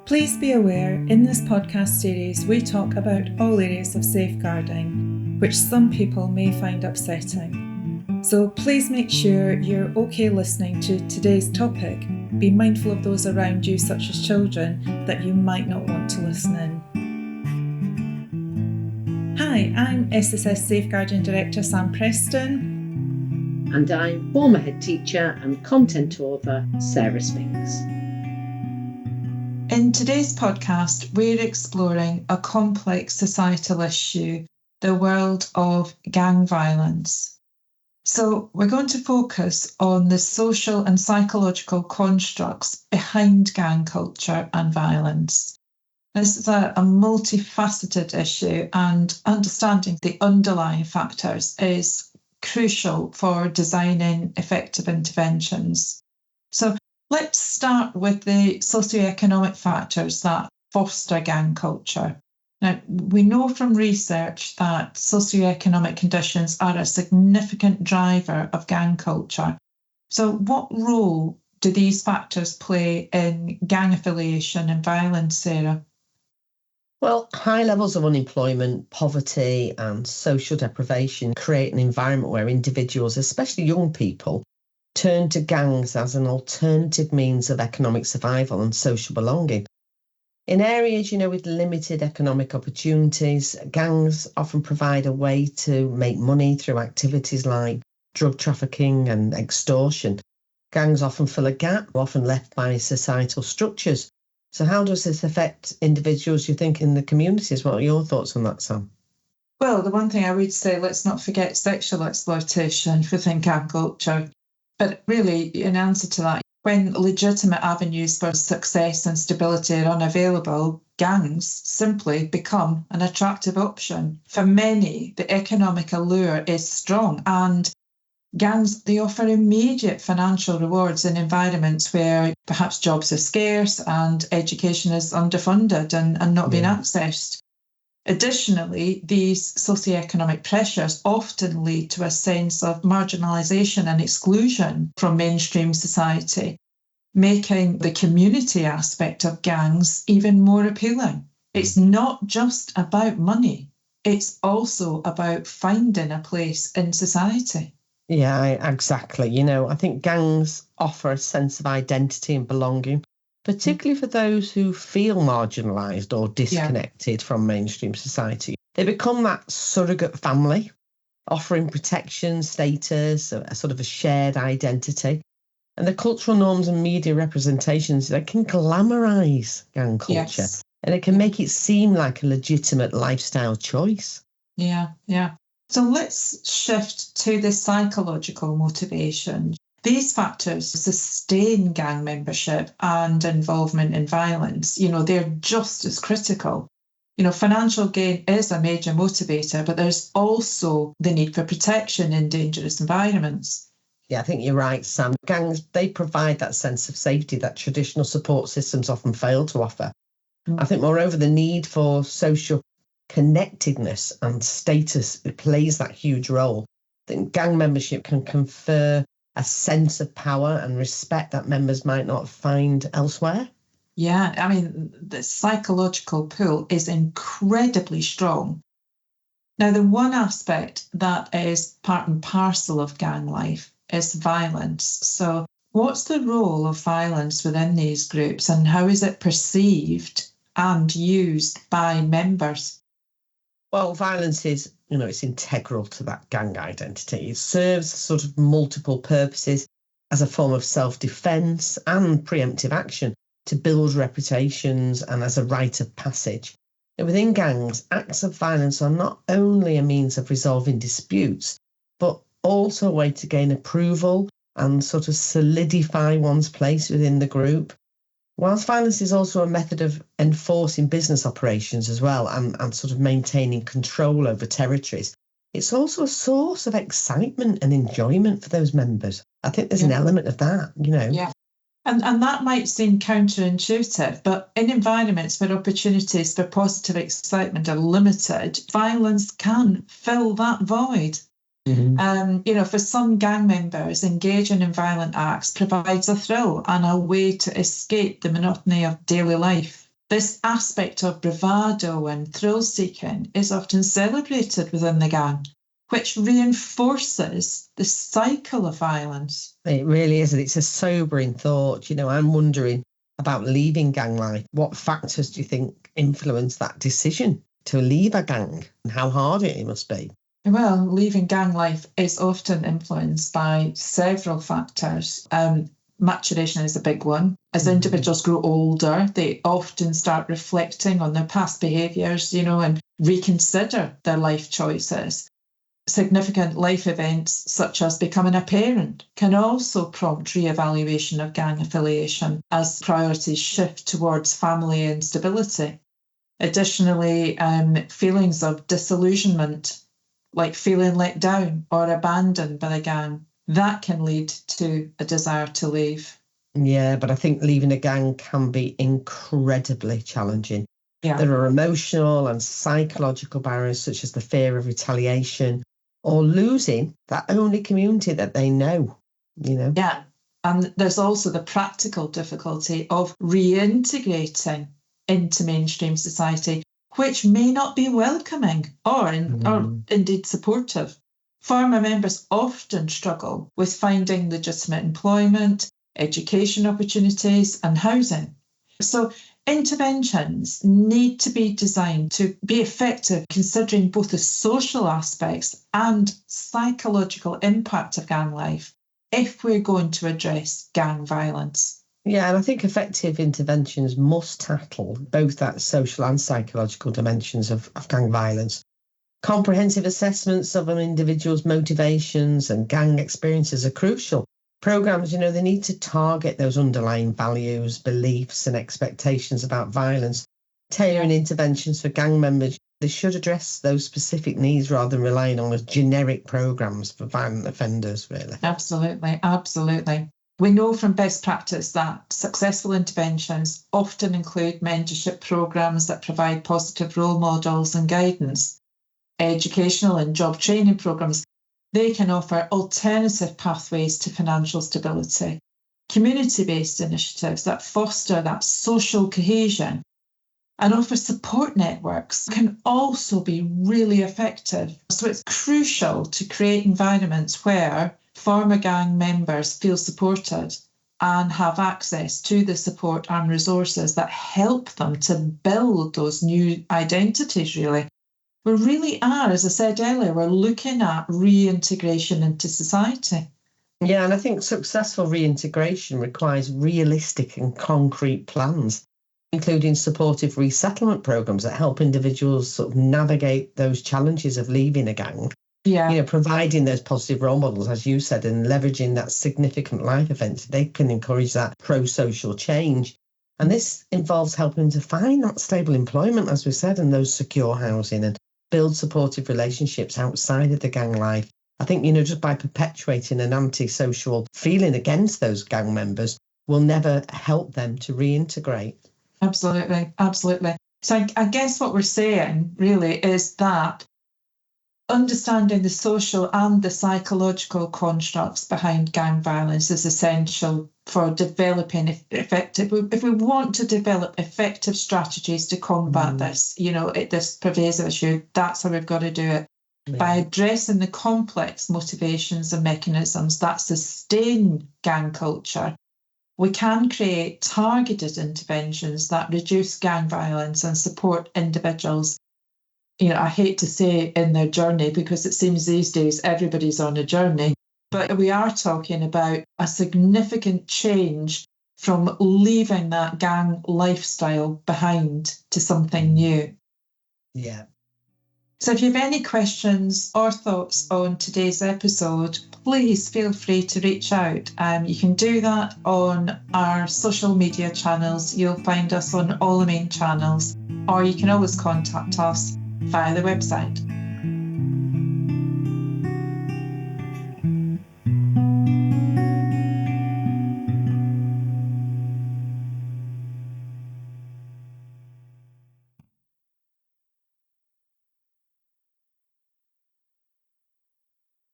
Please be aware, in this podcast series we talk about all areas of safeguarding, which some people may find upsetting. So please make sure you're okay listening to today's topic. Be mindful of those around you, such as children, that you might not want to listen in. Hi, I'm SSS Safeguarding Director Sam Preston. And I'm former head teacher and content author Sarah Spinks. In today's podcast, we're exploring a complex societal issue, the world of gang violence. So we're going to focus on the social and psychological constructs behind gang culture and violence. This is a multifaceted issue, and understanding the underlying factors is crucial for designing effective interventions. So let's start with the socioeconomic factors that foster gang culture. Now, we know from research that socioeconomic conditions are a significant driver of gang culture. So what role do these factors play in gang affiliation and violence, Sarah? Well, high levels of unemployment, poverty and social deprivation create an environment where individuals, especially young people, turn to gangs as an alternative means of economic survival and social belonging. In areas, with limited economic opportunities, gangs often provide a way to make money through activities like drug trafficking and extortion. Gangs often fill a gap, often left by societal structures. So how does this affect individuals, you think, in the communities? What are your thoughts on that, Sam? Well, the one thing I would say, let's not forget sexual exploitation within gang culture. But really, in answer to that, when legitimate avenues for success and stability are unavailable, gangs simply become an attractive option. For many, the economic allure is strong, and gangs, they offer immediate financial rewards in environments where perhaps jobs are scarce and education is underfunded and not being accessed. Additionally, these socioeconomic pressures often lead to a sense of marginalisation and exclusion from mainstream society, making the community aspect of gangs even more appealing. It's not just about money, it's also about finding a place in society. Yeah, exactly. I think gangs offer a sense of identity and belonging, particularly for those who feel marginalised or disconnected from mainstream society. They become that surrogate family, offering protection, status, a sort of a shared identity. And the cultural norms and media representations, they can glamorise gang culture, and it can make it seem like a legitimate lifestyle choice. Yeah. So let's shift to the psychological motivation. These factors sustain gang membership and involvement in violence. They're just as critical. Financial gain is a major motivator, but there's also the need for protection in dangerous environments. Yeah, I think you're right, Sam. Gangs, they provide that sense of safety that traditional support systems often fail to offer. I think, moreover, the need for social connectedness and status, it plays that huge role. I think gang membership can confer a sense of power and respect that members might not find elsewhere. Yeah, I mean, the psychological pull is incredibly strong. Now, the one aspect that is part and parcel of gang life is violence. So what's the role of violence within these groups, and how is it perceived and used by members? Well, violence is, it's integral to that gang identity. It serves sort of multiple purposes as a form of self-defence and preemptive action to build reputations and as a rite of passage. And within gangs, acts of violence are not only a means of resolving disputes, but also a way to gain approval and sort of solidify one's place within the group. Whilst violence is also a method of enforcing business operations as well and sort of maintaining control over territories, it's also a source of excitement and enjoyment for those members. I think there's an element of that, Yeah. And that might seem counterintuitive, but in environments where opportunities for positive excitement are limited, violence can fill that void. For some gang members, engaging in violent acts provides a thrill and a way to escape the monotony of daily life. This aspect of bravado and thrill-seeking is often celebrated within the gang, which reinforces the cycle of violence. It really is. It's a sobering thought. I'm wondering about leaving gang life. What factors do you think influence that decision to leave a gang, and how hard it must be? Well, leaving gang life is often influenced by several factors. Maturation is a big one. As individuals grow older, they often start reflecting on their past behaviours, and reconsider their life choices. Significant life events, such as becoming a parent, can also prompt re-evaluation of gang affiliation as priorities shift towards family and stability. Additionally, feelings of disillusionment, like feeling let down or abandoned by the gang, that can lead to a desire to leave. Yeah, but I think leaving a gang can be incredibly challenging. Yeah. There are emotional and psychological barriers, such as the fear of retaliation or losing that only community that they know. Yeah. And there's also the practical difficulty of reintegrating into mainstream society, which may not be welcoming or indeed supportive. Former members often struggle with finding legitimate employment, education opportunities, and housing. So interventions need to be designed to be effective, considering both the social aspects and psychological impact of gang life, if we're going to address gang violence. Yeah, and I think effective interventions must tackle both that social and psychological dimensions of gang violence. Comprehensive assessments of an individual's motivations and gang experiences are crucial. Programs, they need to target those underlying values, beliefs, and expectations about violence. Tailoring interventions for gang members, they should address those specific needs rather than relying on generic programs for violent offenders, really. Absolutely, absolutely. We know from best practice that successful interventions often include mentorship programs that provide positive role models and guidance. Educational and job training programs, they can offer alternative pathways to financial stability. Community-based initiatives that foster that social cohesion and offer support networks can also be really effective. So it's crucial to create environments where former gang members feel supported and have access to the support and resources that help them to build those new identities, really. We really are, as I said earlier, we're looking at reintegration into society. Yeah, and I think successful reintegration requires realistic and concrete plans, including supportive resettlement programs that help individuals sort of navigate those challenges of leaving a gang. Yeah. Providing those positive role models, as you said, and leveraging that significant life events, they can encourage that pro-social change. And this involves helping to find that stable employment, as we said, and those secure housing and build supportive relationships outside of the gang life. I think, just by perpetuating an antisocial feeling against those gang members will never help them to reintegrate. Absolutely, absolutely. So I guess what we're saying really is that understanding the social and the psychological constructs behind gang violence is essential for developing effective. If we want to develop effective strategies to combat this, this pervasive issue, that's how we've got to do it. Yeah. By addressing the complex motivations and mechanisms that sustain gang culture, we can create targeted interventions that reduce gang violence and support individuals. I hate to say in their journey, because it seems these days everybody's on a journey, but we are talking about a significant change from leaving that gang lifestyle behind to something new. Yeah. So if you have any questions or thoughts on today's episode, please feel free to reach out. You can do that on our social media channels. You'll find us on all the main channels, or you can always contact us via the website.